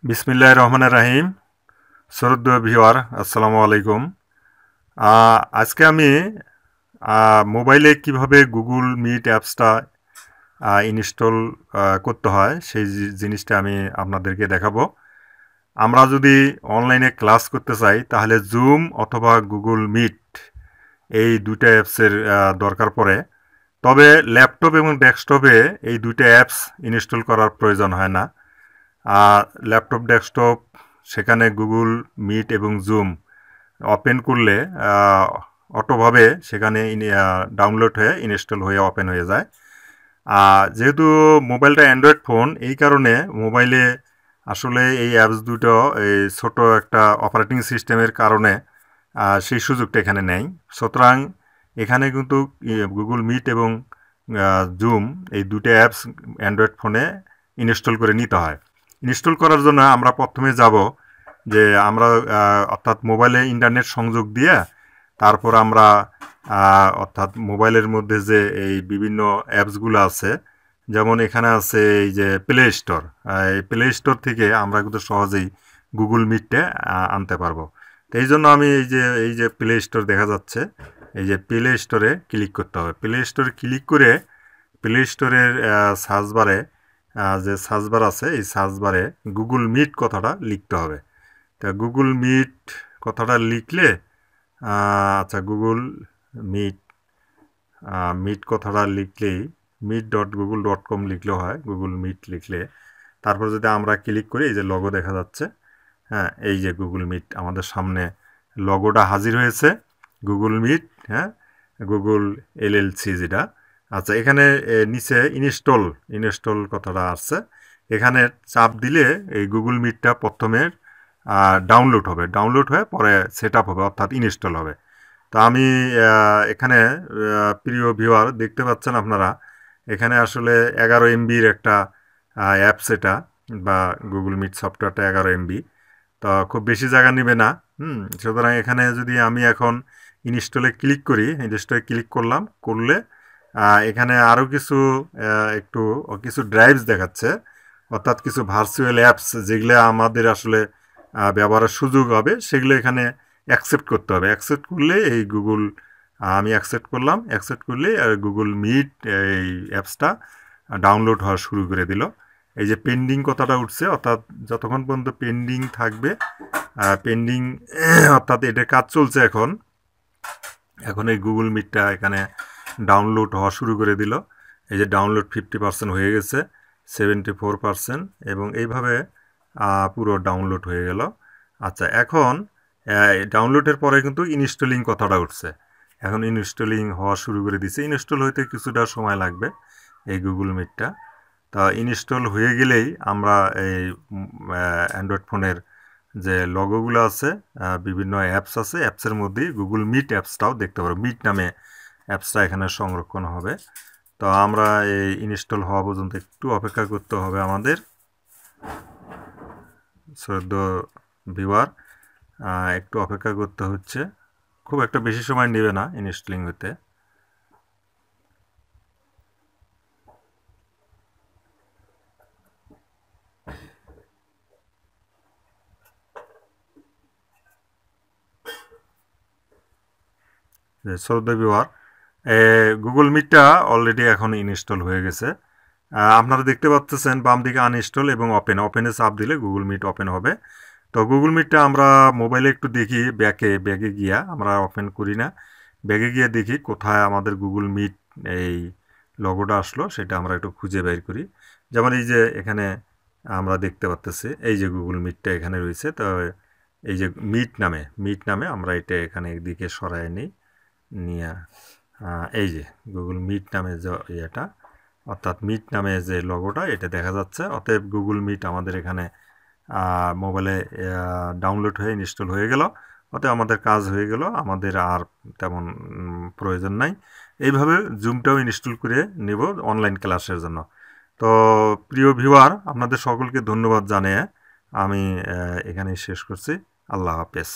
বিসমিল্লাহির রহমানির রহিম। শ্রদ্ধেয় ভিউয়ার, আসসালামু আলাইকুম। আজকে আমি মোবাইলে কিভাবে গুগল মিট অ্যাপসটা ইনস্টল করতে হয় সেই জিনিসটা আমি আপনাদেরকে দেখাবো। আমরা যদি অনলাইনে ক্লাস করতে চাই তাহলে জুম অথবা গুগল মিট এই দুইটা অ্যাপসের দরকার পড়ে। তবে ল্যাপটপ এবং ডেস্কটপে এই দুইটা অ্যাপস ইনস্টল করার প্রয়োজন হয় না। ল্যাপটপ ডেস্কটপ সেখানে গুগল মিট এবং জুম ওপেন করলে অটোভাবে সেখানে ডাউনলোড হয়ে ইনস্টল হয়ে ওপেন হয়ে যায়। যেহেতু মোবাইলটা অ্যান্ড্রয়েড ফোন, এই কারণে মোবাইলে আসলে এই অ্যাপস দুটো এই ছোটো একটা অপারেটিং সিস্টেমের কারণে সেই সুযোগটা এখানে নেই। সুতরাং এখানে কিন্তু গুগল মিট এবং জুম এই দুটো অ্যাপস অ্যান্ড্রয়েড ফোনে ইনস্টল করে নিতে হয়। ইনস্টল করার জন্য আমরা প্রথমে যাব যে আমরা অর্থাৎ মোবাইলে ইন্টারনেট সংযোগ দিয়ে তারপর আমরা অর্থাৎ মোবাইলের মধ্যে যে এই বিভিন্ন অ্যাপসগুলো আছে, যেমন এখানে আছে এই যে প্লে স্টোর, এই প্লে স্টোর থেকে আমরা কিন্তু সহজেই গুগল মিটটা আনতে পারবো। তো এই জন্য আমি এই যে প্লে স্টোর দেখা যাচ্ছে, এই যে প্লে স্টোরে ক্লিক করতে হবে। প্লে স্টোরে ক্লিক করে প্লে স্টোরের সার্চ বারে যে সার্চ বার আছে, এই সার্চ বারে গুগল মিট কথাটা লিখতে হবে। তা গুগল মিট কথাটা লিখলে আচ্ছা গুগল মিট মিট কথাটা লিখলেই meet.google.com লিখলেও হয়। গুগল মিট লিখলে তারপর যদি আমরা ক্লিক করি, এই যে লগো দেখা যাচ্ছে, হ্যাঁ, এই যে গুগল মিট আমাদের সামনে লগোটা হাজির হয়েছে, গুগল মিট, হ্যাঁ, গুগল এলএলসি যেটা। আচ্ছা, এখানে নিচে ইনস্টল কথাটা আসছে, এখানে চাপ দিলে এই গুগল মিটটা প্রথমে ডাউনলোড হয়ে পরে সেট আপ হবে, অর্থাৎ ইনস্টল হবে। তো আমি এখানে প্রিয় ভিউয়ার দেখতে পাচ্ছেন আপনারা, এখানে আসলে 11 MBর একটা অ্যাপস, এটা বা গুগল মিট সফটওয়্যারটা 11 MB, তো খুব বেশি জায়গা নেবে না। সুতরাং এখানে যদি আমি এখন ইনস্টলে ক্লিক করি, ইনস্টলে ক্লিক করলে এখানে আরও কিছু ড্রাইভস দেখাচ্ছে, অর্থাৎ কিছু ভার্চুয়াল অ্যাপস যেগুলো আমাদের আসলে ব্যবহারের সুযোগ হবে, সেগুলো এখানে অ্যাকসেপ্ট করতে হবে। অ্যাকসেপ্ট করলে এই আমি অ্যাকসেপ্ট করলে গুগল মিট এই অ্যাপসটা ডাউনলোড হওয়া শুরু করে দিল। এই যে পেন্ডিং কথাটা উঠছে, অর্থাৎ যতক্ষণ পর্যন্ত পেন্ডিং থাকবে, পেন্ডিং অর্থাৎ এটার কাজ চলছে এখন এই গুগল মিটটা এখানে ডাউনলোড হওয়া শুরু করে দিল। এই যে ডাউনলোড 50% হয়ে গেছে, 74%, এবং এইভাবে পুরো ডাউনলোড হয়ে গেল। আচ্ছা, এখন ডাউনলোডের পরে কিন্তু ইনস্টলিং কথাটা উঠছে, এখন ইনস্টলিং হওয়া শুরু করে দিছে। ইনস্টল হইতে কিছুটা সময় লাগবে এই গুগল মিটটা। তা ইনস্টল হয়ে গেলেই আমরা এই অ্যান্ড্রয়েড ফোনের যে লগোগুলো আছে, বিভিন্ন অ্যাপস আছে, অ্যাপসের মধ্যেই গুগল মিট অ্যাপসটাও দেখতে পারবো। মিট নামে অ্যাপসটা এখানে সংরক্ষণ হবে। তো আমরা এই ইনস্টল হওয়া পর্যন্ত একটু অপেক্ষা করতে হবে আমাদের। শ্রদ্ধেয় ভিউয়ার, একটু অপেক্ষা করতে হচ্ছে, খুব একটা বেশি সময় নেবে না ইনস্টলিং হতে। শ্রদ্ধেয় ভিউয়ার, গুগল মিটটা অলরেডি এখন ইনস্টল হয়ে গেছে। আপনারা দেখতে পাচ্ছেন বাম দিকে আনইনস্টল এবং ওপেনে চাপ দিলে গুগল মিট ওপেন হবে। তো গুগল মিটটা আমরা মোবাইলে একটু দেখি, ব্যাগে গিয়া, আমরা ওপেন করি না, ব্যাগে গিয়ে দেখি কোথায় আমাদের গুগল মিট এই লগোটা আসলো, সেটা আমরা একটু খুঁজে বের করি। যেমন এই যে এখানে আমরা দেখতে পাচ্ছি, এই যে গুগল মিটটা এখানে রয়েছে। তো এই যে মিট নামে আমরা এটা এখানে একদিকে সরাই নিয়ে এই যে গুগল মিট নামে যে ইয়েটা, অর্থাৎ মিট নামে যে লগোটা, এটা দেখা যাচ্ছে। অতএব গুগল মিট আমাদের এখানে মোবাইলে ডাউনলোড হয়ে ইনস্টল হয়ে গেল। অতএব আমাদের কাজ হয়ে গেল, আমাদের আর তেমন প্রয়োজন নাই। এইভাবে জুমটাও ইনস্টল করে নেব অনলাইন ক্লাসের জন্য। তো প্রিয় ভিউয়ার, আপনাদের সকলকে ধন্যবাদ জানিয়ে আমি এখানেই শেষ করছি। আল্লাহ হাফেজ।